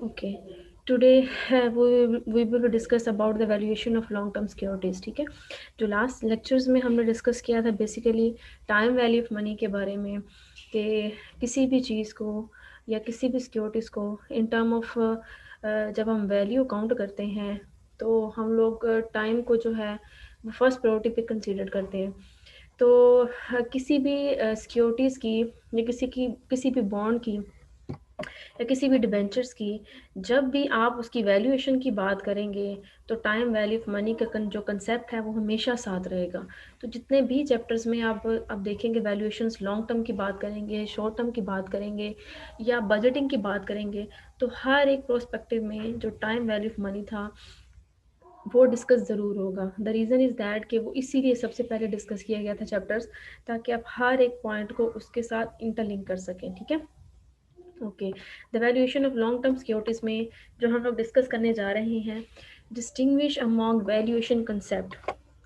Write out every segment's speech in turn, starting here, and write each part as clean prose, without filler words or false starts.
Okay, today we will discuss about the valuation of long term securities. ठीक है, जो last lectures में हमने डिस्कस किया था basically time value of money के बारे में, कि किसी भी चीज़ को या किसी भी सिक्योरिटीज़ को इन टर्म ऑफ जब हम वैल्यू काउंट करते हैं तो हम लोग टाइम को जो है वो फर्स्ट प्रायोरिटी पे कंसीडर करते हैं। तो किसी भी सिक्योरिटीज़ की या किसी भी बॉन्ड की या किसी भी डिबेंचर्स की जब भी आप उसकी वैल्यूएशन की बात करेंगे तो टाइम वैल्यू ऑफ मनी का जो कंसेप्ट है वो हमेशा साथ रहेगा। तो जितने भी चैप्टर्स में आप देखेंगे वैल्यूएशंस लॉन्ग टर्म की बात करेंगे, शॉर्ट टर्म की बात करेंगे या बजटिंग की बात करेंगे, तो हर एक प्रोस्पेक्टिव में जो टाइम वैल्यू ऑफ मनी था वो डिस्कस ज़रूर होगा। द रीज़न इज़ दैट कि वो इसीलिए सबसे पहले डिस्कस किया गया था चैप्टर्स, ताकि आप हर एक पॉइंट को उसके साथ इंटरलिंक कर सकें। ठीक है, okay, the valuation of long term securities में जो हम लोग डिस्कस करने जा रहे हैं, डिस्टिंग्विश अमॉन्ग वैल्यूएशन कंसेप्ट,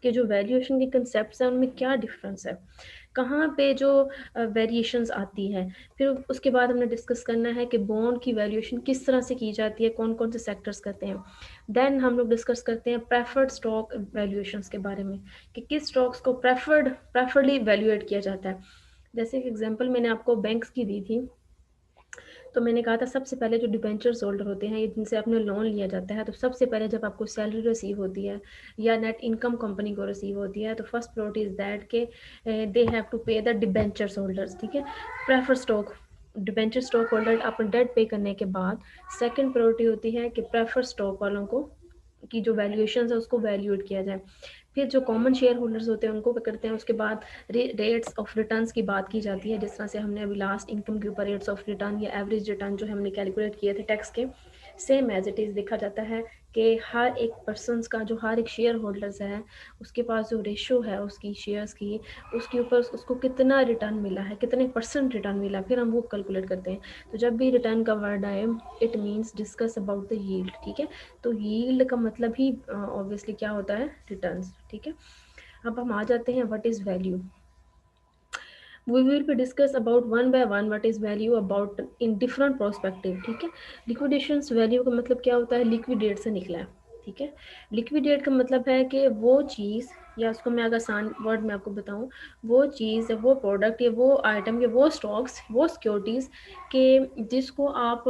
कि जो वैल्यूएशन के कंसेप्ट हैं उनमें क्या डिफरेंस है, कहाँ पे जो वेरिएशंस आती है। फिर उसके बाद हमने डिस्कस करना है कि बॉन्ड की वैल्यूएशन किस तरह से की जाती है, कौन कौन से सेक्टर्स करते हैं। देन हम लोग डिस्कस करते हैं प्रेफर्ड स्टॉक वैल्यूएशंस के बारे में, कि किस स्टॉक्स को प्रेफर्डली वैल्यूएट किया जाता है। जैसे एक एग्जांपल मैंने आपको बैंक्स की दी थी, तो मैंने कहा था सबसे पहले जो डिबेंचर्स होल्डर होते हैं, जिनसे आपने लोन लिया जाता है, तो सबसे पहले जब आपको सैलरी रिसीव होती है या नेट इनकम कंपनी को रिसीव होती है, तो फर्स्ट प्रायोरिटी इज़ दैट के they have to pay the debentures holders. ठीक है, prefer stock debenture stock holder अपना डेट पे करने के बाद सेकंड प्रायोरिटी होती है कि प्रेफर स्टॉक वालों को की जो वैल्यूएशन है उसको वैल्यूएट किया जाए। फिर जो कॉमन शेयर होल्डर्स होते हैं उनको करते हैं। उसके बाद रेट्स ऑफ रिटर्न्स की बात की जाती है, जिस तरह से हमने अभी लास्ट इनकम के ऊपर रेट्स ऑफ रिटर्न या एवरेज रिटर्न जो हमने कैलकुलेट किए थे टैक्स के, सेम एज इट इज़ देखा जाता है कि हर एक पर्सन का जो हर एक शेयर होल्डर्स है उसके पास जो रेशो है उसकी शेयर्स की, उसके ऊपर उसको कितना रिटर्न मिला है, कितने परसेंट रिटर्न मिला, फिर हम वो कैलकुलेट करते हैं। तो जब भी रिटर्न का वर्ड आए it means discuss about the yield. ठीक है, तो यील्ड का मतलब ही ऑब्वियसली क्या होता है, रिटर्न्स। ठीक है, अब हम आ जाते हैं what is value. We will be discuss about one by one what is value about in different perspective। ठीक है, लिक्विडेशंस वैल्यू का मतलब क्या होता है, लिक्विडेट से निकला है। ठीक है, लिक्विडेट का मतलब है कि वो चीज़, या उसको मैं अगर आसान वर्ड में आपको बताऊं, वो चीज़, वो प्रोडक्ट या वो आइटम या वो स्टॉक्स, वो सिक्योरिटीज़ के जिसको आप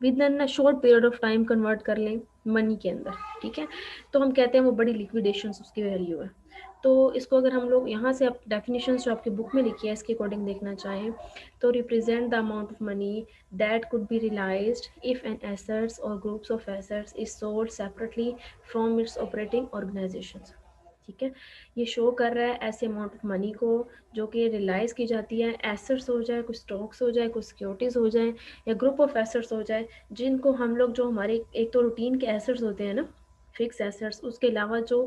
with in short period of time convert कर लें मनी के अंदर। ठीक है, तो हम कहते हैं वो बड़ी लिक्विडेशन उसकी वैल्यू है। तो इसको अगर हम लोग यहाँ से आप डेफिनेशंस जो आपकी बुक में लिखी है इसके अकॉर्डिंग देखना चाहें, तो represent the amount of money that could be realised if an assets और groups of assets is sold separately from its operating organisations. ठीक है, ये शो कर रहा है ऐसे अमाउंट ऑफ मनी को जो कि रियलाइज़ की जाती है, एसेट्स हो जाए, कुछ स्टॉक्स हो जाए, कुछ सिक्योरिटीज़ हो जाए या ग्रुप ऑफ एसेट्स हो जाए, जिनको हम लोग जो हमारे एक तो रूटीन के एसेट्स होते हैं ना, फिक्स एसेट्स, उसके अलावा जो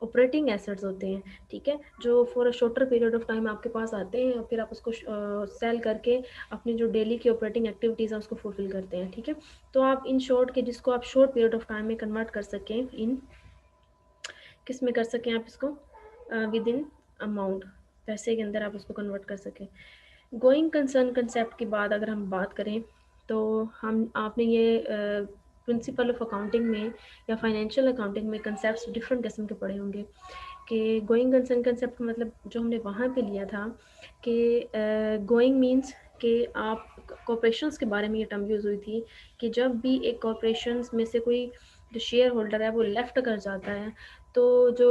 ऑपरेटिंग एसेट्स होते हैं। ठीक है, जो for a shorter period of time आपके पास आते हैं और फिर आप उसको सेल करके अपनी जो डेली की ऑपरेटिंग एक्टिविटीज़ है उसको फुलफिल करते हैं। ठीक है, तो आप इन शॉर्ट के जिसको आप शॉर्ट पीरियड ऑफ टाइम में कन्वर्ट कर सकें, इन किस में कर सकें आप इसको, विद इन अमाउंट, पैसे के अंदर आप उसको कन्वर्ट कर सकें। गोइंग कंसर्न कंसेप्ट की बात अगर हम बात करें तो हम आपने ये प्रिंसिपल ऑफ अकाउंटिंग में या फाइनेंशियल अकाउंटिंग में कंसेप्ट डिफरेंट किस्म के पढ़े होंगे, कि गोइंग कंसर्न कंसेप्ट का मतलब जो हमने वहाँ पे लिया था कि गोइंग मीन्स कि आप कॉरपोरेशंस के बारे में ये टर्म यूज़ हुई थी कि जब भी एक कॉरपोरेशंस में से कोई जो शेयर होल्डर है वो लेफ़्ट कर जाता है, तो जो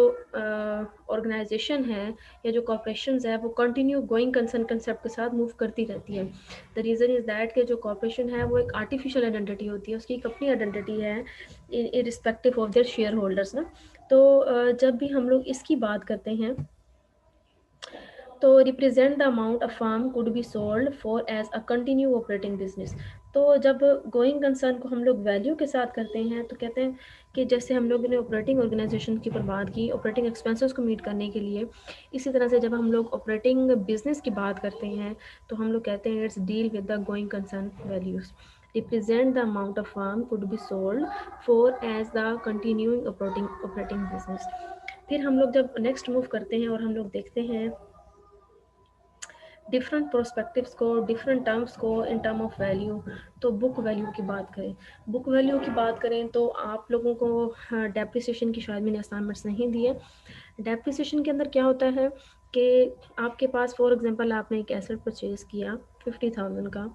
ऑर्गेनाइजेशन है या जो कॉरपोरेशंस है वो कंटिन्यू गोइंग कंसर्न कंसेप्ट के साथ मूव करती रहती है। द रीज़न इज़ दैट कि जो कॉरपोरेशन है वो एक आर्टिफिशियल आइडेंटिटी होती है, उसकी एक अपनी आइडेंटिटी है irrespective of their share holders ना। तो जब भी हम लोग इसकी बात करते हैं तो represent the amount a firm could be sold for as a continue operating business. तो जब गोइंग कंसर्न को हम लोग वैल्यू के साथ करते हैं तो कहते हैं कि जैसे हम लोग ने ऑपरेटिंग ऑर्गेनाइजेशन की पर बात की ऑपरेटिंग एक्सपेंसेस को मीट करने के लिए, इसी तरह से जब हम लोग ऑपरेटिंग बिजनेस की बात करते हैं तो हम लोग कहते हैं it's deal with the going concern values. Represent the amount of firm could be sold for as the continuing operating business. फिर हम लोग जब नेक्स्ट मूव करते हैं और हम लोग देखते हैं डिफरेंट प्रोस्पेक्टिव्स को, डिफरेंट टर्म्स को इन टर्म ऑफ वैल्यू। तो बुक वैल्यू की बात करें, बुक वैल्यू की बात करें तो आप लोगों को डेप्रिसिएशन की शायद मैंने असाइनमेंट्स नहीं दी है। डेप्रिसिएशन के अंदर क्या होता है कि आपके पास फॉर एग्जांपल आपने एक एसेट परचेज़ किया 50,000 का,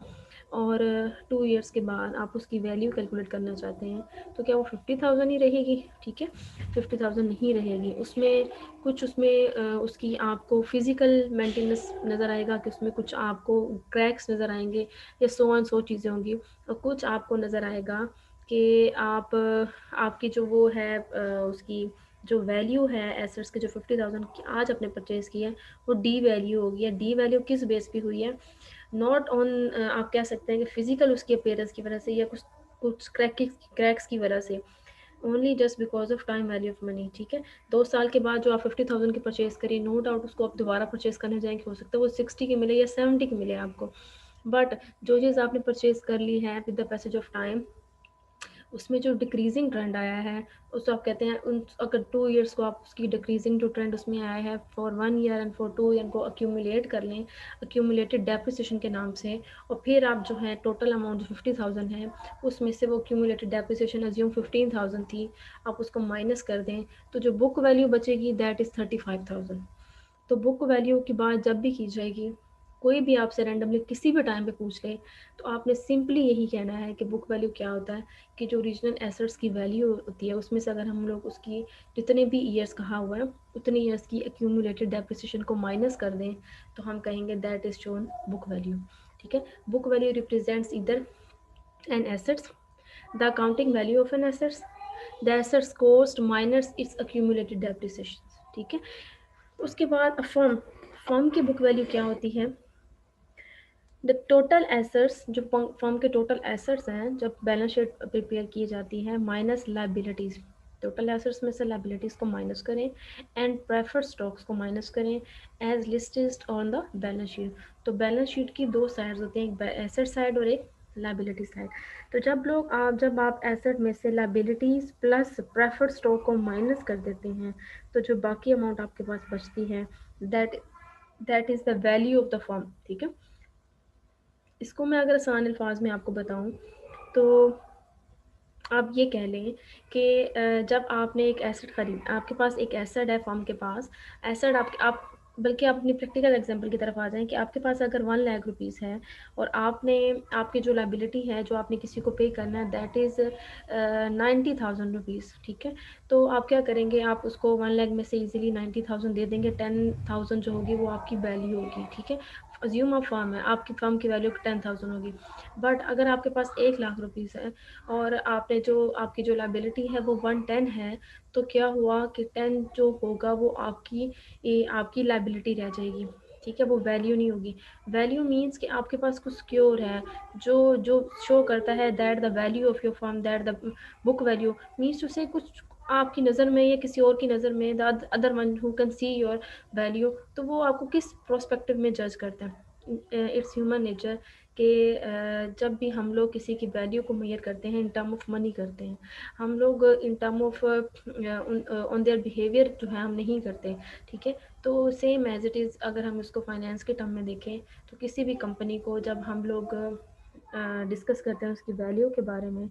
और 2 ईयर्स के बाद आप उसकी वैल्यू कैलकुलेट करना चाहते हैं, तो क्या वो 50,000 ही रहेगी? ठीक है, 50,000 नहीं रहेगी। उसमें कुछ उसकी आपको फिज़िकल मेंटेनेंस नज़र आएगा कि उसमें कुछ आपको क्रैक्स नज़र आएँगे या सो ऑन सो चीज़ें होंगी, और कुछ आपको नज़र आएगा कि आपकी जो वो है उसकी जो वैल्यू है एसेट्स की, जो 50,000 की आज आपने परचेज़ की है, वो डी वैल्यू होगी। या डी वैल्यू किस बेस पे हुई है? नॉट ऑन आप कह सकते हैं कि फिजिकल उसकी अपीयरेंस की वजह से या कुछ कुछ क्रैक्स की वजह से, only just because of time value of money. ठीक है, 2 साल के बाद जो आप 50,000 की परचेज करिए, नो डाउट उसको आप दोबारा परचेज करने जाएंगे, हो सकता है वो 60 की मिले या 70 की मिले आपको, बट जो चीज़ आपने परचेज कर ली है with the passage of time, उसमें जो डिक्रीजिंग ट्रेंड आया है, उसको आप कहते हैं अगर 2 ईयर्स को आप उसकी डिक्रीजिंग जो ट्रेंड उसमें आया है for 1 year and for 2 year को अक्यूमुलेट कर लें अक्यूमुलेटेड डेप्रिसिएशन के नाम से, और फिर आप जो है टोटल अमाउंट जो 50,000 है उसमें से वो अक्यूमुलेटेड डेप्रिसिएशन अज्यूम 15,000 थी, आप उसको माइनस कर दें, तो जो बुक वैल्यू बचेगी दैट इज़ 35,000। तो बुक वैल्यू की बात जब भी की जाएगी, कोई भी आपसे रैंडमली किसी भी टाइम पे पूछ ले, तो आपने सिंपली यही कहना है कि बुक वैल्यू क्या होता है कि जो ओरिजिनल एसेट्स की वैल्यू होती है उसमें से अगर हम लोग उसकी जितने भी ईयर्स कहा हुआ है उतने ईयर्स की एक्यूमुलेटेड डेप्रिसिएशन को माइनस कर दें, तो हम कहेंगे that is shown book value. ठीक है, बुक वैल्यू रिप्रेजेंट्स इधर an assets, the accounting value of an assets, the assets cost minus its accumulated depreciation. ठीक है, उसके बाद फर्म की बुक वैल्यू क्या होती है? द टोटल एसेट्स, जो फर्म के टोटल एसेट्स हैं जब बैलेंस शीट प्रिपेयर की जाती है, माइनस लाइबिलिटीज़, टोटल एसेट्स में से लाइबिलिटीज़ को माइनस करें एंड प्रेफर्ड स्टॉक्स को माइनस करें as listed on the balance sheet. तो बैलेंस शीट की दो साइड्स होती हैं, एक एसेट साइड और एक लाइबिलिटी साइड। तो जब आप एसेट में से लाइबिलिटीज़ प्लस प्रेफर्ड स्टॉक को माइनस कर देते हैं, तो जो बाकी अमाउंट आपके पास बचती है that that is the value of the firm. ठीक है, इसको मैं अगर आसान अल्फाज में आपको बताऊं तो आप ये कह लें कि जब आपने एक एसेट खरीद, आपके पास एक एसेट है फर्म के पास, एसेट आप बल्कि आप अपनी प्रैक्टिकल एग्जांपल की तरफ आ जाएं कि आपके पास अगर 1 लाख रुपीज़ है और आपकी जो लाइबिलिटी है जो आपने किसी को पे करना है दैट इज़ 90,000 रुपीज़। ठीक है, तो आप क्या करेंगे, आप उसको 1 लाख में से इजीली 90,000 दे देंगे, 10,000 जो होगी वो आपकी वैल्यू होगी। ठीक है, अज्यूम आप फर्म है, आपकी फर्म की वैल्यू 10,000 होगी, बट अगर आपके पास 1 लाख रुपीज़ है और आपकी जो लाइबिलिटी है वो 110 है, तो क्या हुआ कि 10 जो होगा वो आपकी लाइबिलिटी रह जाएगी। ठीक है, वो वैल्यू नहीं होगी। वैल्यू मीन्स कि आपके पास कुछ सिक्योर है जो जो शो करता है that the value of your firm, that the book value means उसे कुछ आपकी नज़र में या किसी और की नज़र में, the other one who can see your value, तो वो आपको किस प्रोस्पेक्टिव में जज करता है। इट्स ह्यूमन नेचर कि जब भी हम लोग किसी की वैल्यू को मेजर करते हैं इन टर्म ऑफ मनी करते हैं, हम लोग in term of on their behaviour जो है हम नहीं करते। ठीक है, तो सेम एज इट इज़ अगर हम इसको फाइनेंस के टर्म में देखें, तो किसी भी कंपनी को जब हम लोग डिस्कस करते हैं उसकी वैल्यू के बारे में,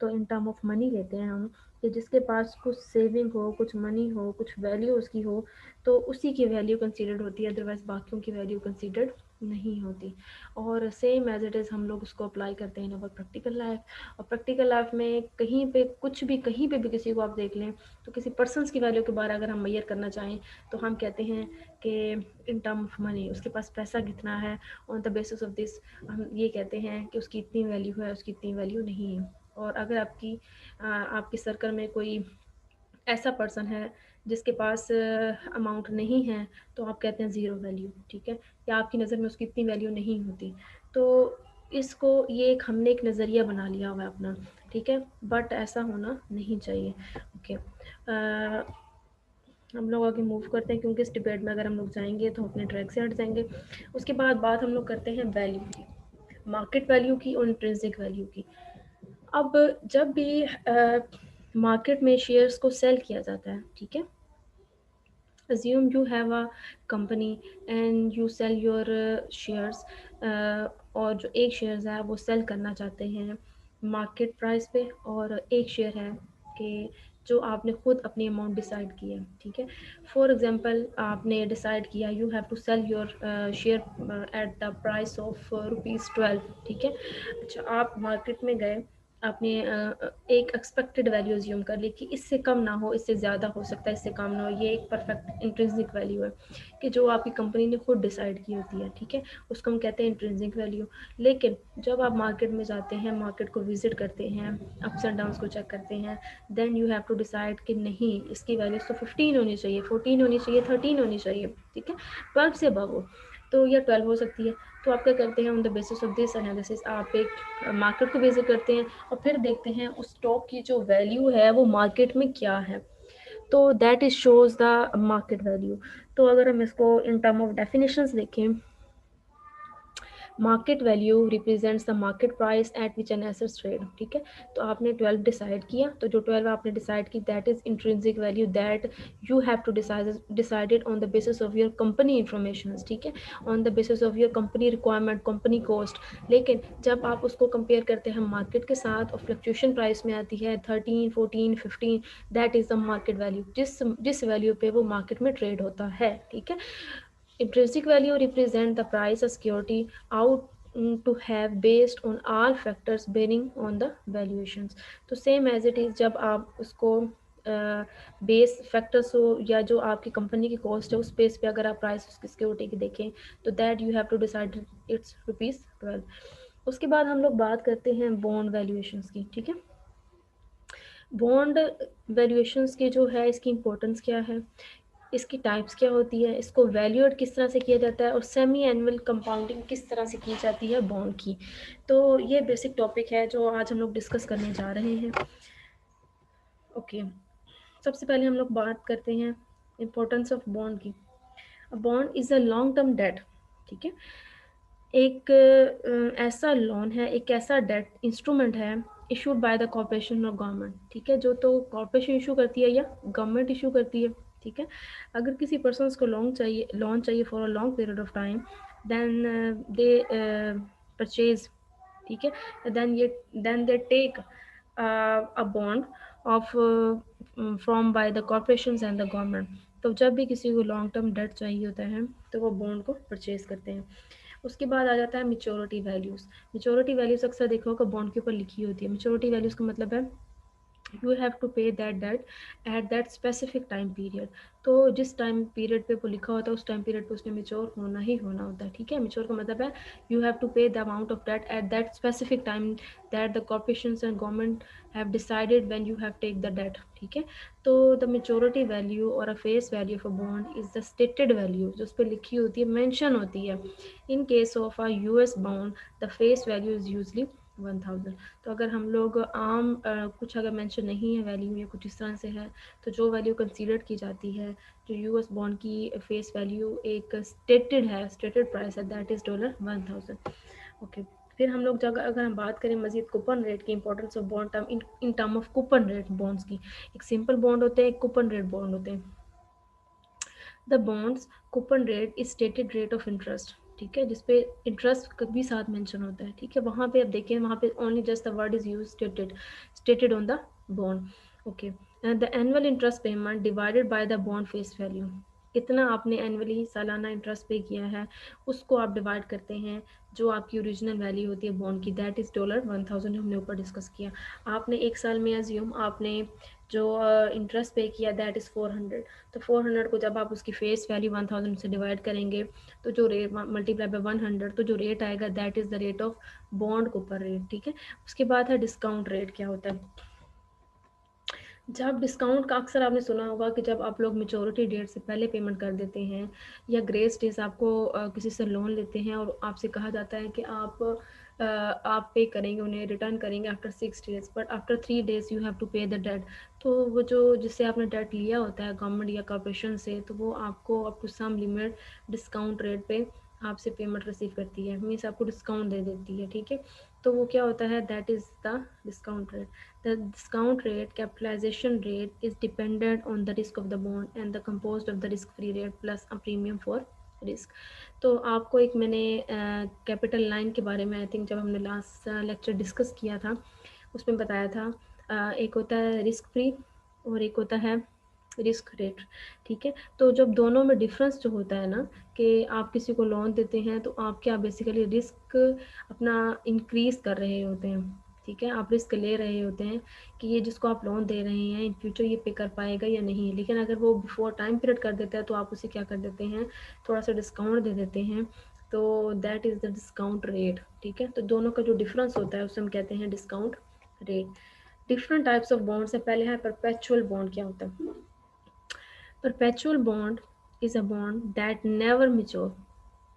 तो इन टर्म ऑफ मनी लेते हैं हम, कि जिसके पास कुछ सेविंग हो, कुछ मनी हो, कुछ वैल्यू उसकी हो, तो उसी की वैल्यू कंसीडर्ड होती है, अदरवाइज बाकियों की वैल्यू कंसीडर्ड नहीं होती। और सेम एज इट इज़ हम लोग उसको अप्लाई करते हैं इन अवर प्रैक्टिकल लाइफ। और प्रैक्टिकल लाइफ में कहीं पे कुछ भी कहीं पे भी किसी को आप देख लें, तो किसी पर्सनस की वैल्यू के बारे अगर हम मेजर करना चाहें, तो हम कहते हैं कि इन टर्म ऑफ मनी उसके पास पैसा कितना है, on the basis of this हम ये कहते हैं कि उसकी इतनी वैल्यू है, उसकी इतनी वैल्यू नहीं है। और अगर आपकी सर्कल में कोई ऐसा पर्सन है जिसके पास अमाउंट नहीं है, तो आप कहते हैं ज़ीरो वैल्यू। ठीक है, या आपकी नज़र में उसकी इतनी वैल्यू नहीं होती। तो इसको ये एक हमने एक नज़रिया बना लिया हुआ है अपना। ठीक है, बट ऐसा होना नहीं चाहिए। ओके, हम लोग आगे मूव करते हैं क्योंकि इस डिबेट में अगर हम लोग जाएंगे तो अपने ट्रैक से हट जाएंगे। उसके बाद बात हम लोग करते हैं वैल्यू की, मार्केट वैल्यू की और इंट्रिंसिक वैल्यू की। अब जब भी मार्केट में शेयर्स को सेल किया जाता है, ठीक है, assume you have a company and you sell your shares, और जो एक शेयर्स है वो सेल करना चाहते हैं मार्केट प्राइस पे, और एक शेयर है कि जो आपने खुद अपनी अमाउंट डिसाइड की है, ठीक है। फॉर एग्जांपल आपने डिसाइड किया you have to sell your share at the price of ₹12, ठीक है। अच्छा, आप मार्केट में गए, आपने एक एक्सपेक्टेड वैल्यू अज्यूम कर ली कि इससे कम ना हो, इससे ज़्यादा हो सकता है, इससे कम ना हो, ये एक परफेक्ट इंट्रिंसिक वैल्यू है कि जो आपकी कंपनी ने खुद डिसाइड की होती है, ठीक है। उसको हम कहते हैं इंट्रिंसिक वैल्यू। लेकिन जब आप मार्केट में जाते हैं, मार्केट को विजिट करते हैं, अप्स एंड डाउन्स को चेक करते हैं, then you have to decide कि नहीं, इसकी वैल्यू तो 15 होनी चाहिए, 14 होनी चाहिए, 13 होनी चाहिए, ठीक है। 12 से अबव हो तो या 12 हो सकती है। तो आप क्या करते हैं, on the basis of this analysis आप एक मार्केट को विजिट करते हैं और फिर देखते हैं उस स्टॉक की जो वैल्यू है वो मार्केट में क्या है। तो that is shows the market value. तो अगर हम इसको इन टर्म ऑफ डेफिनेशंस देखें, market value represents the market price at which an asset trade, ठीक है। तो आपने 12 डिसाइड किया, तो जो 12 आपने डिसाइड की that is intrinsic value that you have to decided on the basis of your company information, ठीक है, on the basis of your company requirement, company cost. लेकिन जब आप उसको कंपेयर करते हैं मार्केट के साथ और फ्लक्चुएशन प्राइस में आती है 13, 14, 15, that is the market value, जिस वैल्यू पे वो मार्केट में ट्रेड होता है, ठीक है। Intrinsic value represent the price a security out to have based on all factors bearing on the valuations. तो same as it is जब आप उसको बेस फैक्टर्स हो या जो आपकी कंपनी की कॉस्ट है उस बेस पे अगर आप प्राइस उसकी सिक्योरिटी की देखें तो that you have to decide it's ₹12। उसके बाद हम लोग बात करते हैं बॉन्ड वैल्यूएशंस की, ठीक है। बॉन्ड वैल्यूएशंस की जो है इसकी इंपॉर्टेंस क्या है, इसकी टाइप्स क्या होती है, इसको वैल्यूएट किस तरह से किया जाता है, और सेमी एनुअल कंपाउंडिंग किस तरह से की जाती है बॉन्ड की। तो ये बेसिक टॉपिक है जो आज हम लोग डिस्कस करने जा रहे हैं। ओके, सबसे पहले हम लोग बात करते हैं इम्पोर्टेंस ऑफ बॉन्ड की। Bond is a long term debt, ठीक है। एक ऐसा लोन है, एक ऐसा डेट इंस्ट्रूमेंट है इशूड बाय द कॉर्पोरेशन और गवर्नमेंट, ठीक है, जो तो कॉर्पोरेशन इशू करती है या गवर्नमेंट इशू करती है, ठीक है। अगर किसी पर्सन को लोन चाहिए for a long period of time, then they purchase, ठीक है, then they take a bond of from by the corporation and the government. तो जब भी किसी को लॉन्ग टर्म डेट चाहिए होता है तो वो बॉन्ड को परचेज करते हैं। उसके बाद आ जाता है मेच्योरिटी वैल्यूज़। मेच्योरिटी वैल्यूज़ अक्सर देखा होगा बॉन्ड के ऊपर लिखी होती है। मेच्योरिटी वैल्यूज़ का मतलब है you have to pay that debt at that specific time period. तो जिस टाइम पीरियड पे वो लिखा होता है उस टाइम पीरियड पे उसने मेच्योर होना ही होना होता है, ठीक है। मेच्योर का मतलब है you have to pay the amount of debt at that specific time that the corporation and government have decided when you have take the debt, ठीक है। तो द मेच्योरिटी वैल्यू और a face value of a bond is the stated value जो उस पर लिखी होती है, मेंशन होती है। In case of a US bond the face value is usually 1000। तो अगर हम लोग आम कुछ अगर मेंशन नहीं है वैल्यू या कुछ इस तरह से है तो जो वैल्यू कंसीडर की जाती है, जो यूएस बॉन्ड की फेस वैल्यू एक स्टेटेड है, स्टेटेड प्राइस है, दैट इज़ $1000। ओके, फिर हम लोग जगह अगर हम बात करें मजीद कूपन रेट की, importance of bond term in term of coupon rate bonds की। एक सिंपल बॉन्ड होते हैं, एक कूपन रेट बॉन्ड होते हैं। The bonds coupon rate is stated rate of interest, ठीक है, जिसपे इंटरेस्ट भी साथ मेंशन होता है, ठीक है। वहाँ पे आप देखें, वहाँ पे only just the word is use stated on the bond. Okay, the annual interest payment divided by the bond face value. इतना आपने एनुअली सालाना इंटरेस्ट पे किया है उसको आप डिवाइड करते हैं जो आपकी ओरिजिनल वैल्यू होती है बॉन्ड की, दैट इज़ $1000 हमने ऊपर डिस्कस किया। आपने एक साल में अज्यूम आपने जो इंटरेस्ट पे किया दैट इज़ 400। तो 400 को जब आप उसकी फेस वैल्यू 1000 से डिवाइड करेंगे तो जो रेट मल्टीप्लाई बाय 100 तो जो रेट आएगा that is the rate of bond को पर रेट, ठीक है। उसके बाद है डिस्काउंट रेट। क्या होता है, जब डिस्काउंट का अक्सर आपने सुना होगा कि जब आप लोग मेच्योरिटी डेट से पहले पेमेंट कर देते हैं या ग्रेस डेज आपको किसी से लोन लेते हैं और आपसे कहा जाता है कि आप पे करेंगे, उन्हें रिटर्न करेंगे after 6 days, but after 3 days you have to pay the debt. तो वो जो जिससे आपने डेट लिया होता है गवर्नमेंट या कॉर्पोरेशन से, तो वो आपको up to some limit discount rate पे आपसे पेमेंट रिसीव करती है, मीन्स आपको डिस्काउंट दे देती है, ठीक है। तो वो क्या होता है, that is the discount rate. The discount rate, capitalization rate is dependent on the risk of the bond and the composed of the risk free rate plus a premium for risk. तो आपको एक मैंने capital line के बारे में I think जब हमने last lecture discuss किया था उसमें बताया था, एक होता है रिस्क फ्री और एक होता है रिस्क रेट. ठीक है, तो जब दोनों में डिफरेंस जो होता है ना, कि आप किसी को लोन देते हैं तो आप क्या बेसिकली रिस्क अपना इंक्रीज कर रहे होते हैं. ठीक है, आप रिस्क ले रहे होते हैं कि ये जिसको आप लोन दे रहे हैं इन फ्यूचर ये पे कर पाएगा या नहीं. लेकिन अगर वो बिफोर टाइम पीरियड कर देता है तो आप उसे क्या कर देते हैं, थोड़ा सा डिस्काउंट दे देते हैं. तो that is the discount rate. ठीक है, तो दोनों का जो डिफरेंस होता है उसे हम कहते हैं discount rate. Different types of bonds है. पहले है परपेचुअल बॉन्ड. क्या होता है perpetual bond? Is a bond that never mature.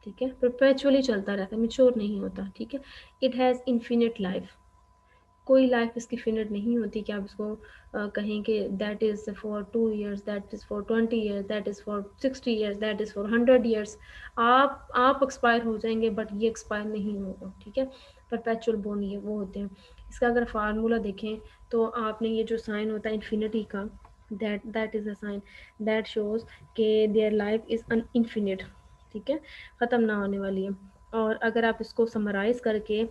ठीक है, परपेचुअली चलता रहता है, मैच्योर नहीं होता. ठीक है, इट हैज़ इन्फिनिट लाइफ. कोई लाइफ इसकी फिनिट नहीं होती कि आप इसको कहें कि that is for 2 years, that is for 20 years, that is for 60 years, that is for 100 years. आप एक्सपायर हो जाएंगे बट ये एक्सपायर नहीं होगा. ठीक है, परपेचुअल बॉन्ड ये वो होते हैं. इसका अगर फार्मूला देखें तो आपने ये जो साइन होता है इन्फिनिटी का, that is a sign that shows कि their life is an infinite. ठीक है, ख़त्म ना होने वाली है. और अगर आप इसको समराइज़ करके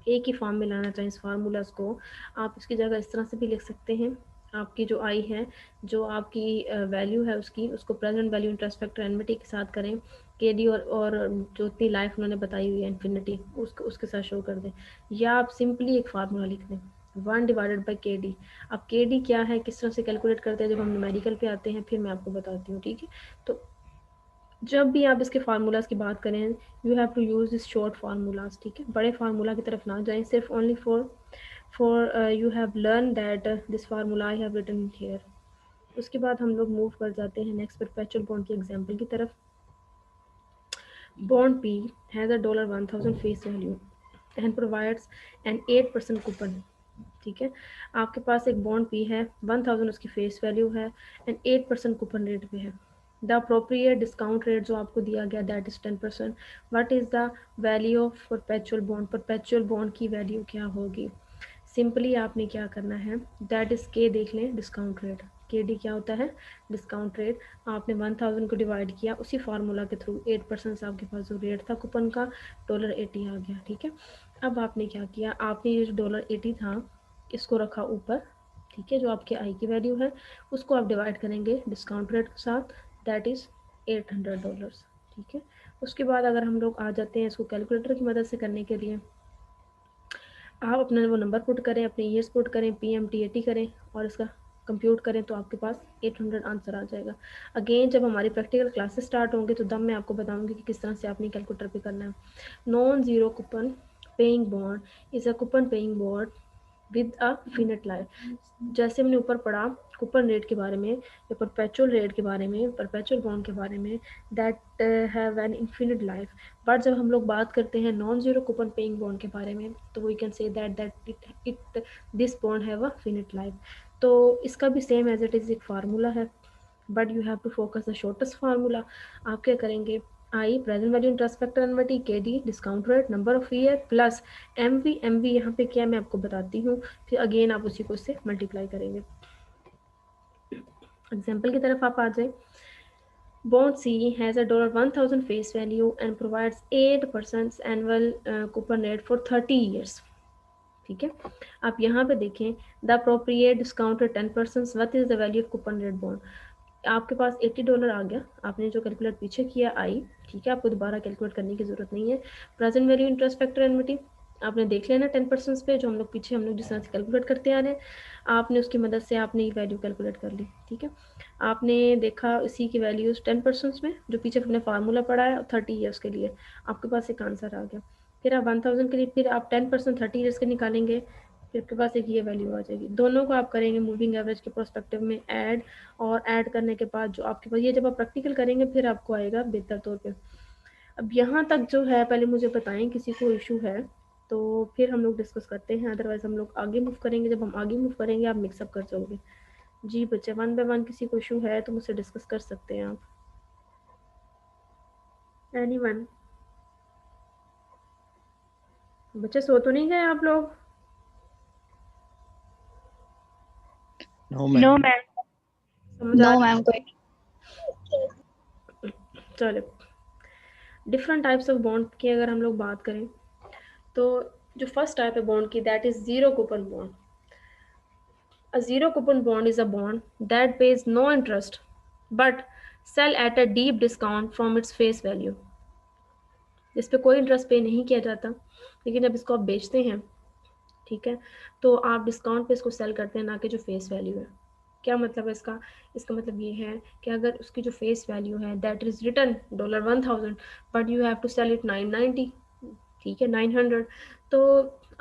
एक ही फॉर्म में लाना चाहें इस फार्मूलाज को, आप इसकी जगह इस तरह से भी लिख सकते हैं. आपकी जो आई है, जो आपकी वैल्यू है उसकी, उसको present value interest factor annuity के साथ करें. के डी और जो इतनी लाइफ उन्होंने बताई हुई है इन्फिनिटी उसके साथ शो कर दें. या आप सिंपली एक फार्मूला लिख दें 1/के डी. अब के डी क्या है, किस तरह से कैलकुलेट करते हैं, जब हम न्यूमेरिकल पे आते हैं फिर मैं आपको बताती हूँ. ठीक है, तो जब भी आप इसके फार्मूलाज की बात करें you have to use this short formulas. ठीक है, बड़े फार्मूला की तरफ ना जाएं. सिर्फ only for you have learn that this formula I have written here. उसके बाद हम लोग मूव कर जाते हैं नेक्स्ट परपेचुअल बॉन्ड की एग्जांपल की तरफ. Bond p has a $1000 face value and provides an 8% coupon. ठीक है, आपके पास एक बॉन्ड पी है, 1000 उसकी फेस वैल्यू है एंड 8% कूपन रेट पे है. द अप्रोप्रिएट डिस्काउंट रेट जो आपको दिया गया that is 10%. What is the value of perpetual bond? Perpetual bond की वैल्यू क्या होगी? सिंपली आपने क्या करना है, दैट इज के देख लें डिस्काउंट रेट. के डी क्या होता है, डिस्काउंट रेट. आपने 1000 को डिवाइड किया उसी फार्मूला के थ्रू, 8% से आपके पास जो रेट था कूपन का $80 आ गया. ठीक है, अब आपने क्या किया, आपने ये जो $80 था इसको रखा ऊपर. ठीक है, जो आपके आई की वैल्यू है उसको आप डिवाइड करेंगे डिस्काउंट रेट के साथ, दैट इज़ $800. ठीक है, उसके बाद अगर हम लोग आ जाते हैं इसको कैलकुलेटर की मदद से करने के लिए, आप अपना वो नंबर पुट करें, अपने ईयर्स पुट करें, PMT 80 करें और इसका कंप्यूट करें तो आपके पास 800 आंसर आ जाएगा. अगेन जब हमारी प्रैक्टिकल क्लासेस स्टार्ट होंगे तो तब मैं आपको बताऊंगी कि किस तरह से आपने कैलकुलेटर पे करना है. Non zero coupon paying bond is a coupon paying bond with a finite life. जैसे हमने ऊपर पढ़ा कूपन रेट के बारे में या परपेचुअल रेट के बारे में, परपेचुअल बॉन्ड के बारे में, that have an infinite life. But जब हम लोग बात करते हैं non zero coupon paying bond के बारे में तो we can say that it this bond have a finite life. तो इसका भी सेम एज इट इज़ एक फार्मूला है, but you have to focus the shortest formula. आप क्या करेंगे, I present value interest factor annuity, के D discount rate, number of year plus M we यहाँ पे क्या मैं आपको बताती हूँ, फिर अगेन आप उसी को इससे मल्टीप्लाई करेंगे. एग्जाम्पल की तरफ आप आ जाए. Bond C has a $1000 face value and provides 8% annual coupon rate for 30 years. ठीक है, आप यहाँ पे देखें the appropriate discount rate 10%. What is the value of coupon rate bond? आपके पास $80 आ गया, आपने जो कैलकुलेट पीछे किया आई. ठीक है, आपको दोबारा कैलकुलेट करने की जरूरत नहीं है. प्रेजेंट वैल्यू इंटरेस्ट फैक्टर एनविटी आपने देख लेना 10% पे, जो हम लोग जिस तरह से कैलकुलेट करते आ रहे हैं आपने उसकी मदद से आपने ये वैल्यू कैलकुलेट कर ली. ठीक है, आपने देखा इसी की वैल्यूज 10% में जो पीछे हमने फार्मूला पढ़ा है 30 ईयर्स के लिए आपके पास एक आंसर आ गया. फिर आप 1000 के लिए फिर आप 10% 30 ईयर्स के निकालेंगे, फिर आपके पास एक ये वैल्यू आ जाएगी. दोनों को आप करेंगे मूविंग एवरेज के प्रोस्पेक्टिव में ऐड, और ऐड करने के बाद जो आपके पास ये जब आप प्रैक्टिकल करेंगे फिर आपको आएगा बेहतर तौर पे. अब यहाँ तक जो है पहले मुझे बताएं किसी को इशू है तो फिर हम लोग डिस्कस करते हैं, अदरवाइज हम लोग आगे मूव करेंगे. जब हम आगे मूव करेंगे आप मिक्सअप कर जाओगे. जी बच्चे, 1 by 1 किसी को इशू है तो मुझसे डिस्कस कर सकते हैं आप. एनीवन? बच्चे सो तो नहीं गए आप लोग? No no ma'am. मैम। समझ आ नो रहा मैम कोई है? चलो, डिफरेंट टाइप्स ऑफ बॉन्ड की अगर हम लोग बात करें, तो जो फर्स्ट टाइप है बॉन्ड की, that is zero coupon bond. A zero coupon bond is a bond that pays no interest but sell at a deep discount from its face value. इस पे कोई इंटरेस्ट पे नहीं किया जाता, लेकिन जब इसको आप बेचते हैं, ठीक है, तो आप डिस्काउंट पे इसको सेल करते हैं, ना कि जो फेस वैल्यू है. क्या मतलब है इसका? इसका मतलब ये है कि अगर उसकी जो फेस वैल्यू है that is return $1000, but you have to sell it 990, ठीक है, 900, तो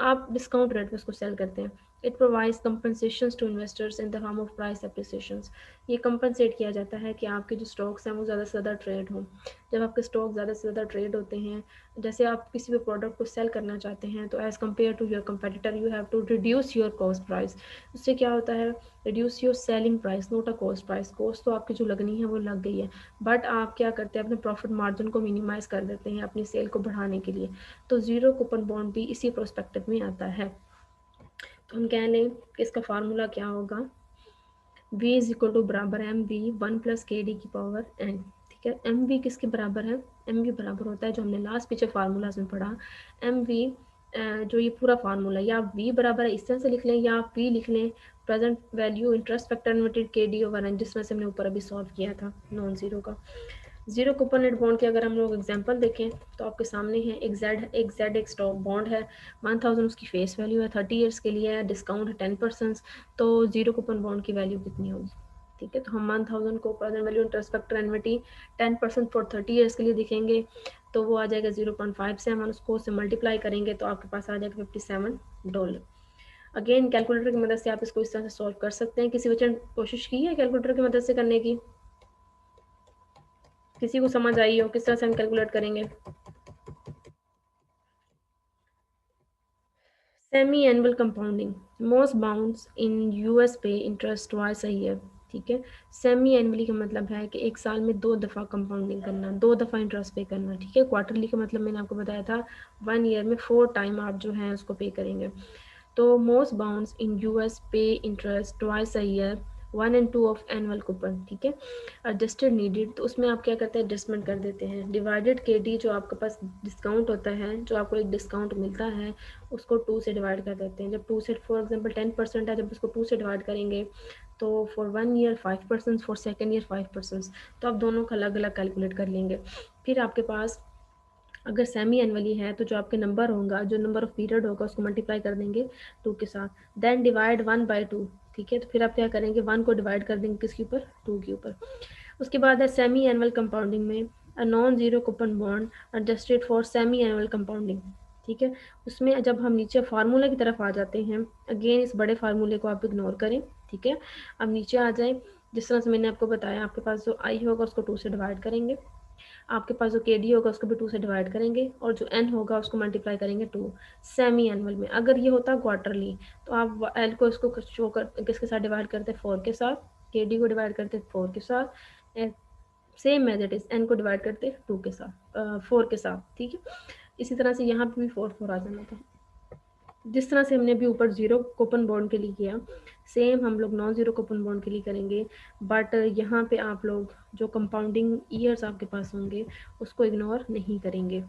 आप डिस्काउंट रेट पे उसको सेल करते हैं. It provides compensations to investors in the form of price appreciations. ये कंपनसेट किया जाता है कि आपके जो स्टॉक्स हैं वो ज़्यादा से ज़्यादा ट्रेड हों. जब आपके स्टॉक ज़्यादा से ज़्यादा ट्रेड होते हैं, जैसे आप किसी भी प्रोडक्ट को सेल करना चाहते हैं, तो as compare to your competitor you have to reduce your cost price. उससे क्या होता है? Reduce your selling price, not a cost price. Cost तो आपकी जो लगनी है वो लग गई है, बट आप क्या करते हैं? अपने प्रॉफिट मार्जिन को मिनिमाइज़ कर देते हैं अपनी सेल को बढ़ाने के लिए. तो ज़ीरो कूपन बॉन्ड भी इसी प्रोस्पेक्टिव में आता है. तो हम कह लें कि इसका फार्मूला क्या होगा? V इज इक्वल टू बराबर है एम वी वन प्लस के डी की पावर एन. ठीक है, एम वी किसके बराबर है? एम वी बराबर होता है जो हमने लास्ट पीछे फार्मूलाज में पढ़ा, एम वी, जो ये पूरा फार्मूला, या आप V बराबर है इस तरह से लिख लें, या आप V लिख लें present value interest factor inverted के डी ओवर एन, जिस तरह से हमने ऊपर अभी सॉल्व किया था नॉन जीरो का. जीरो कूपन बॉन्ड के अगर हम लोग एग्जांपल देखें, तो आपके सामने है एक स्टॉक बॉन्ड है, 1000 उसकी फेस वैल्यू है, 30 ईयर्स के लिए है, डिस्काउंट है 10%. तो जीरो कूपन बॉन्ड की वैल्यू कितनी होगी? ठीक है, तो हम 1000 को present value interest factor एनविटी 10% for 30 years के लिए दिखेंगे, तो वो आ जाएगा 0.5 से. हम उसको से मल्टीप्लाई करेंगे तो आपके पास आ जाएगा $57. अगेन कैलकुलेटर की मदद से आप इसको इस तरह से सॉल्व कर सकते हैं. किसी बच्चे ने कोशिश की है कैलकुलेटर की मदद से करने की? किसी को समझ आई हो किस तरह से हम कैलकुलेट करेंगे? Semi annual compounding, most bounds in US पे इंटरेस्ट ट्वाइस अ ईयर. ठीक है, सेमी एनुअली का मतलब है कि एक साल में 2 दफ़ा कंपाउंडिंग करना, 2 दफ़ा इंटरेस्ट पे करना. ठीक है, क्वार्टरली का मतलब मैंने आपको बताया था 1 ईयर में 4 टाइम आप जो है उसको पे करेंगे. तो मोस्ट बाउंड्स इन यूएस पे interest twice a year 1 and 2 of annual coupon. ठीक है, एडजस्टेड नीडेड, तो उसमें आप क्या करते हैं? एडजस्टमेंट कर देते हैं. डिवाइडेड के डी, जो आपके पास डिस्काउंट होता है, जो आपको एक डिस्काउंट मिलता है, उसको 2 से डिवाइड कर देते हैं. जब 2 से, फॉर एग्जांपल 10% है, जब उसको 2 से डिवाइड करेंगे तो for 1 year 5%, for second year 5%. तो आप दोनों का अलग अलग कैलकुलेट कर लेंगे. फिर आपके पास अगर सेमी एनुअली है, तो जो आपके नंबर होगा, जो नंबर ऑफ पीरियड होगा, उसको मल्टीप्लाई कर देंगे 2 के साथ. Then divide 1/2. ठीक है, तो फिर आप क्या करेंगे? 1 को डिवाइड कर देंगे किसके ऊपर? 2 के ऊपर. उसके बाद है सेमी एनुअल कंपाउंडिंग में a non zero coupon bond adjusted for semi annual compounding. ठीक है, उसमें जब हम नीचे फार्मूला की तरफ आ जाते हैं, अगेन इस बड़े फार्मूले को आप इग्नोर करें. ठीक है, अब नीचे आ जाए, जिस तरह से मैंने आपको बताया, आपके पास जो आई होगा उसको 2 से डिवाइड करेंगे, आपके पास जो के डी होगा उसको भी 2 से डिवाइड करेंगे, और जो एन होगा उसको मल्टीप्लाई करेंगे 2. सेमी एनुअल में अगर ये होता क्वार्टरली, तो आप एल को इसको शो कर किसके साथ डिवाइड करते? 4 के साथ. के डी को डिवाइड करते 4 के साथ. Same as it is, N को डिवाइड करते 2 के साथ, 4 के साथ. ठीक है, इसी तरह से यहाँ पे भी 4 आ जाना था. जिस तरह से हमने अभी ऊपर जीरो कूपन बॉन्ड के लिए किया, सेम हम लोग नॉन जीरो कूपन बॉन्ड के लिए करेंगे. बट यहाँ पे आप लोग जो कंपाउंडिंग ईयर्स आपके पास होंगे उसको इग्नोर नहीं करेंगे.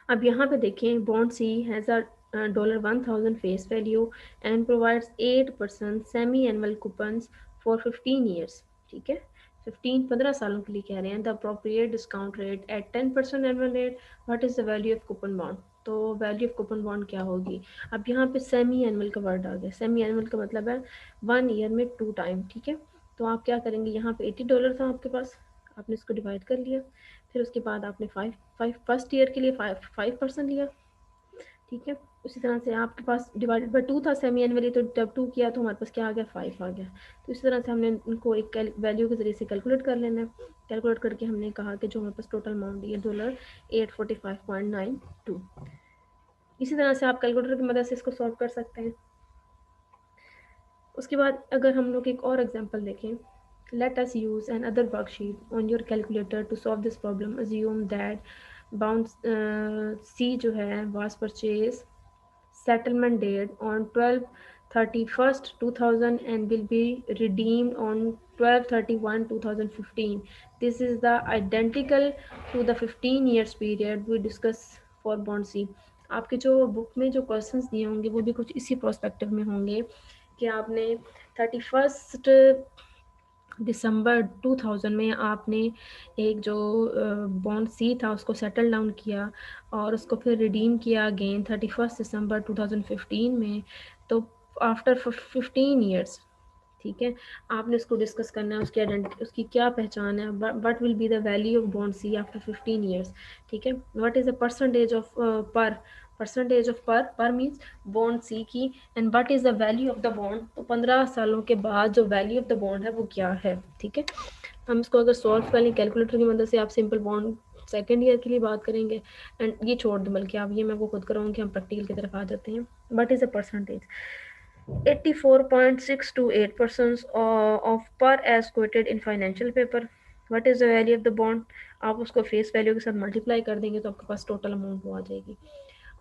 अब यहाँ पे देखें, bond C has a $1000 face value and provides 8% semi annual coupons for 15 years. ठीक है, 15 सालों के लिए कह रहे हैं. The appropriate discount rate at 10% annual rate. What is the value of coupon bond? तो वैल्यू ऑफ कूपन बॉन्ड क्या होगी? अब यहाँ पे सेमी एनुअल का वर्ड आ गया. सेमी एनुअल का मतलब है 1 ईयर में 2 टाइम. ठीक है, तो आप क्या करेंगे? यहाँ पे $80 था आपके पास, आपने इसको डिवाइड कर लिया. फिर उसके बाद आपने फाइव फाइव फर्स्ट ईयर के लिए 5% लिया. ठीक है, उसी तरह से आपके पास डिवाइडेड बाई 2 था सेमी एनुअली, तो जब 2 किया तो हमारे पास क्या आ गया? 5 आ गया. तो इसी तरह से हमने इनको एक वैल्यू के ज़रिए से कैलकुलेट कर लेना है. कैलकुलेट करके हमने कहा कि जो हमारे पास टोटल अमाउंट है $845.92. इसी तरह से आप कैलकुलेटर की मदद से इसको सॉल्व कर सकते हैं. उसके बाद अगर हम लोग एक और एग्जांपल देखें, let us use another worksheet on your calculator to solve this problem. Assume that bond C जो है was purchase settlement date on 12/31 2000 and will be redeemed on 12/31 2015. This is the identical to the 15 years period we discuss for bond C. आपके जो book में जो questions दिए होंगे वो भी कुछ इसी प्रोस्पेक्टिव में होंगे कि आपने 31 दिसंबर 2000 में आपने एक जो बॉन्ड सी था उसको सेटल डाउन किया और उसको फिर रिडीम किया अगेन 31 दिसंबर 2015 में। तो आफ्टर 15 ईयर्स, ठीक है, आपने उसको डिस्कस करना है, उसकी आइडेंटिटी, उसकी क्या पहचान है, what will be the value of bond C after 15 years, ठीक है, what is the percentage of par, percentage of par means bond C की, and what is the value of the bond. तो 15 सालों के बाद जो वैल्यू ऑफ द बॉन्ड है वो क्या है, ठीक है। हम इसको अगर सॉल्व कर लें कैलकुलेटर की मदद से, आप सिंपल बॉन्ड सेकेंड ईयर के लिए बात करेंगे, एंड ये छोड़ दो बल्कि आप, ये मैं वो खुद कराऊंगी, हम प्रैक्टिकल की तरफ आ जाते हैं। What is the percentage? 84.628% of per as quoted in financial paper. What is the value of the bond? आप उसको फेस वैल्यू के साथ मल्टीप्लाई कर देंगे तो आपके पास टोटल अमाउंट वो आ जाएगी।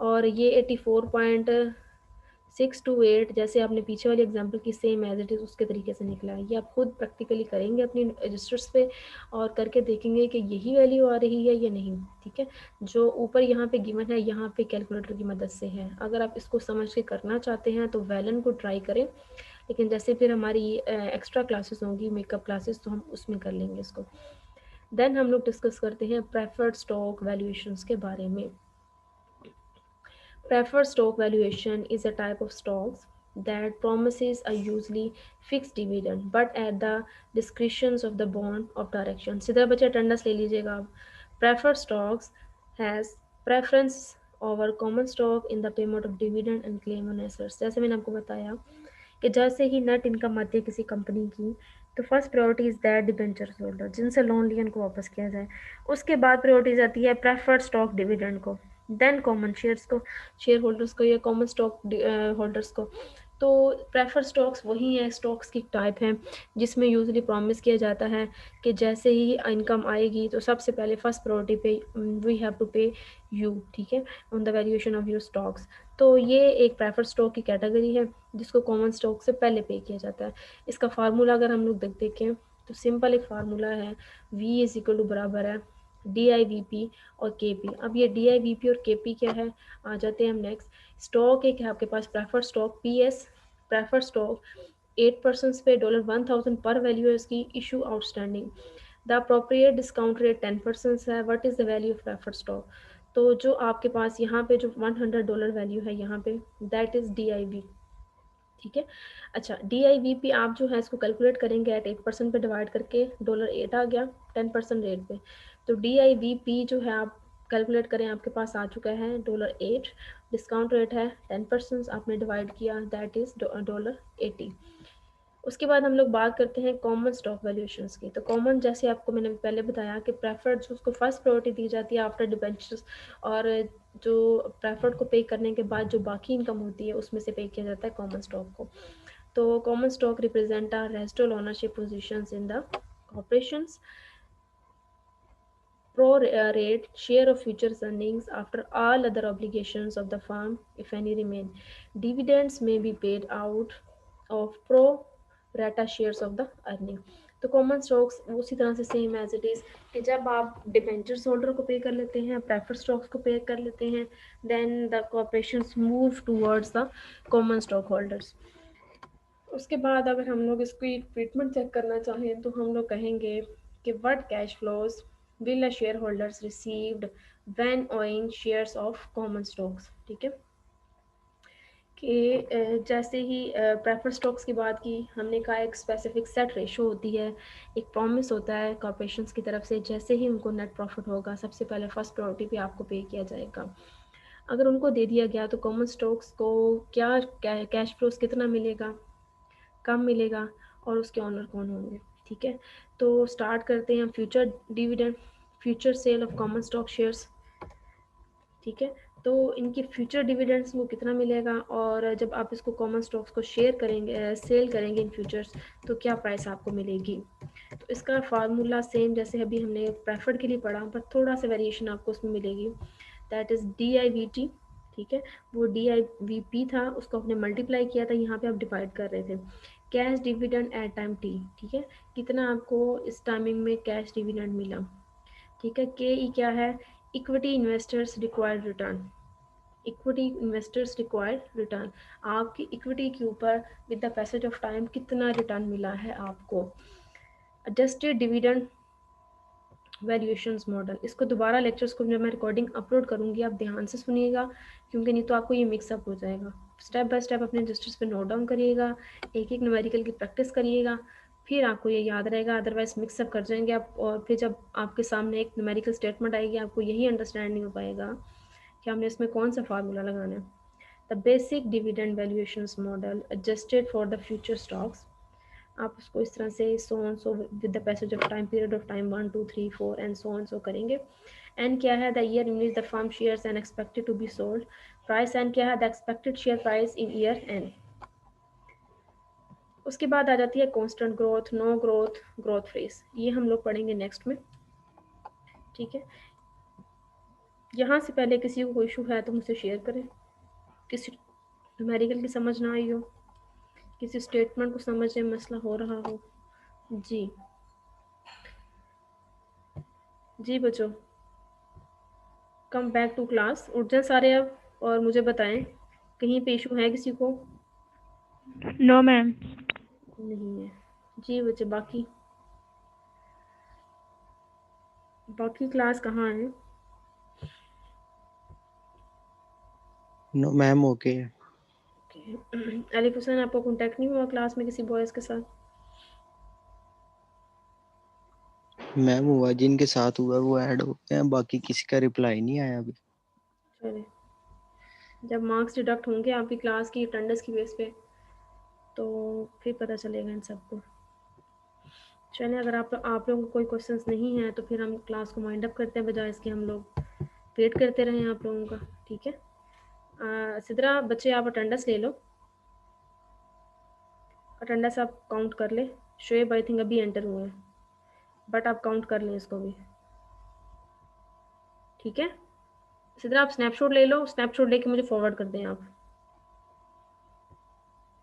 और ये 84.628 जैसे आपने पीछे वाली एग्जांपल की सेम एज इट इज़ उसके तरीके से निकला है। ये आप खुद प्रैक्टिकली करेंगे अपनी रजिस्टर्स पे और करके देखेंगे कि यही वैल्यू आ रही है या नहीं, ठीक है। जो ऊपर यहाँ पे गिवन है यहाँ पे कैलकुलेटर की मदद से है। अगर आप इसको समझ के करना चाहते हैं तो वैलन को ट्राई करें, लेकिन जैसे फिर हमारी एक्स्ट्रा क्लासेस होंगी, मेकअप क्लासेस, तो हम उसमें कर लेंगे इसको। देन हम लोग डिस्कस करते हैं प्रेफर्ड स्टॉक वैल्यूएशंस के बारे में। Preferred stock valuation is a type of stocks that promises a usually fixed dividend but at the discretions of the bond of direction। सीधा बच्चे अटेंडेंस ले लीजिएगा आप। Preferred stocks has preference over common stock in the payment of dividend and claim on assets। जैसे मैंने आपको बताया कि जैसे ही नेट इनकम आती है किसी कंपनी की तो first priority is that debenture holder जिनसे लोन लिया उनको वापस किया जाए। उसके बाद प्रायोरिटी आती है प्रेफर्ड स्टॉक डिविडेंड को, देन कॉमन शेयर्स को, शेयर होल्डर्स को या कॉमन स्टॉक होल्डर्स को। तो प्रेफर स्टॉक्स वही हैं, स्टॉक्स की टाइप हैं जिसमें यूजली प्रॉमिस किया जाता है कि जैसे ही इनकम आएगी तो सबसे पहले फर्स्ट प्रायोरिटी पे वी हैव टू पे यू, ठीक है, on the valuation of your stocks. तो ये एक प्रेफर स्टॉक की कैटेगरी है जिसको कॉमन स्टॉक से पहले पे किया जाता है। इसका फार्मूला अगर हम लोग देखें तो सिंपल एक फार्मूला है, V इज इक्वल टू बराबर है DIVP और KP। अब ये DIVP और KP क्या है, आ जाते हैं हम नेक्स्ट। स्टॉक एक है आपके पास preferred stock PS, preferred stock 8% पे $1000 पर वैल्यू है उसकी issue outstanding. The appropriate discount rate 10% है। What is the value of preferred stock? तो जो आपके पास यहाँ पे जो $100 वैल्यू है यहाँ पे दैट इज DIV, ठीक है। अच्छा DIVP आप जो है इसको कैलकुलेट करेंगे एट 8% पे डिवाइड करके $8 आ गया 10% रेट पे। तो DIVP जो है आप कैलकुलेट करें, आपके पास आ चुका है $8, डिस्काउंट रेट है 10%, आपने डिवाइड किया दैट इज $80। उसके बाद हम लोग बात करते हैं कॉमन स्टॉक वैल्यूएशंस की। तो कॉमन जैसे आपको मैंने पहले बताया कि प्रेफर्ड जो उसको फर्स्ट प्रायोरिटी दी जाती है आफ्टर डिबेंचर्स, और जो प्रेफर्ड को पे करने के बाद जो बाकी इनकम होती है उसमें से पे किया जाता है कॉमन स्टॉक को। तो common stock represent are wrestle ownership positions in the corporations, pro-rate share of future earnings after all other obligations of the firm, if any remain. Dividends may be paid out of pro-rata shares of the earning। तो common stocks उसी तरह से same as it is कि जब आप debentures holder को पे कर लेते हैं, प्रेफर स्टॉक्स को पे कर लेते हैं, then the corporations move towards the common stock holders. उसके बाद अगर हम लोग इसकी ट्रीटमेंट चेक करना चाहें तो हम लोग कहेंगे कि what cash flows will a share holders received when owing shares of common stocks, ठीक है। कि जैसे ही प्रेफर स्टॉक्स की बात की हमने कहा एक स्पेसिफिक सेट रेशो होती है, एक प्रॉमिस होता है कॉर्पोरेशंस की तरफ से, जैसे ही उनको नेट प्रॉफिट होगा सबसे पहले फर्स्ट प्रायोरिटी पे आपको पे किया जाएगा। अगर उनको दे दिया गया तो कॉमन स्टॉक्स को क्या कैश फ्लोज कितना मिलेगा, कम मिलेगा, और उसके ऑनर कौन होंगे, ठीक है। तो स्टार्ट करते हैं future dividend, future cell of common stock shares, ठीक है। तो इनके फ्यूचर डिविडेंड्स को कितना मिलेगा, और जब आप इसको कॉमन स्टॉक्स को शेयर करेंगे, सेल करेंगे इन फ्यूचर्स, तो क्या प्राइस आपको मिलेगी। तो इसका फार्मूला सेम जैसे अभी हमने प्रेफर्ड के लिए पढ़ा, पर थोड़ा सा वेरिएशन आपको उसमें मिलेगी। दैट इज़ DIVT, ठीक है। वो DIVP था, उसको आपने मल्टीप्लाई किया था, यहाँ पे आप डिवाइड कर रहे थे। Cash dividend at time T, ठीक है, कितना आपको इस टाइमिंग में कैश डिविडेंड मिला, ठीक है। KE क्या है, equity investors required return, equity investors required return, आपकी इक्विटी के ऊपर with the passage of time कितना रिटर्न मिला है आपको। एडजस्टेड डिविडेंड वैल्यूएशंस मॉडल, इसको दोबारा लेक्चर्स को जब मैं रिकॉर्डिंग अपलोड करूँगी आप ध्यान से सुनिएगा, क्योंकि नहीं तो आपको ये मिक्सअप हो जाएगा। स्टेप बाय स्टेप अपने रजिस्टर्स पे नोट डाउन करिएगा, एक एक न्यूमेरिकल की प्रैक्टिस करिएगा, फिर आपको ये याद रहेगा, अदरवाइज मिक्सअप कर जाएंगे आप। और फिर जब आपके सामने एक न्यूमेरिकल स्टेटमेंट आएगी आपको यही अंडरस्टैंड नहीं हो पाएगा कि हमने इसमें कौन सा फार्मूला लगाना है। The basic dividend valuations model adjusted for the future stocks, आप उसको इस तरह से so with the passage of time, period of time 1 2 3 4 and so करेंगे। एन क्या है, the year in which the firm shares and expected to be sold. Price N क्या है, the expected share price in year N. उसके बाद आ जाती है constant growth, no growth, growth phase, ये हम लोग पढ़ेंगे नेक्स्ट में, ठीक है। यहाँ से पहले किसी को कोई इशू है तो मुझसे शेयर करें, किसी न्यूमेरिकल की समझ ना आई हो, किसी स्टेटमेंट को समझने में मसला हो रहा हो। जी जी बच्चों, कम बैक टू क्लास, उठ जाए सारे अब और मुझे बताएं कहीं पे इशू है किसी को। No ma'am. नहीं है। जी बच्चे, बाकी बाकी क्लास कहाँ है। No ma'am, okay. Alif Hussain, आपका कांटेक्ट नहीं हुआ क्लास में किसी बॉयज़ के साथ। मैम हुआ, जिनके साथ हुआ वो ऐड हो गए हैं, बाकी किसी का रिप्लाई नहीं आया अभी। चले, जब मार्क्स डिडक्ट होंगे आपकी क्लास की अटेंडेंस की बेस पे तो फिर पता चलेगा इन सबको। चलिए, अगर आप लोगों को कोई क्वेश्चंस नहीं है तो फिर हम क्लास को माइंड अप करते हैं, बजाय इसके हम लोग वेट करते रहें आप लोगों का, ठीक है। सिद्रा बच्चे, आप अटेंडेंस ले लो, अटेंडेंस आप काउंट कर ले। शोएब आई थिंक अभी एंटर हुए हैं, बट आप काउंट कर लें इसको भी, ठीक है। सिद्रा आप स्नैपशॉट ले लो, स्नैपशॉट लेके मुझे फॉरवर्ड कर दें आप।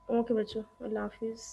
ओके बच्चों, अल्लाह हाफिज़।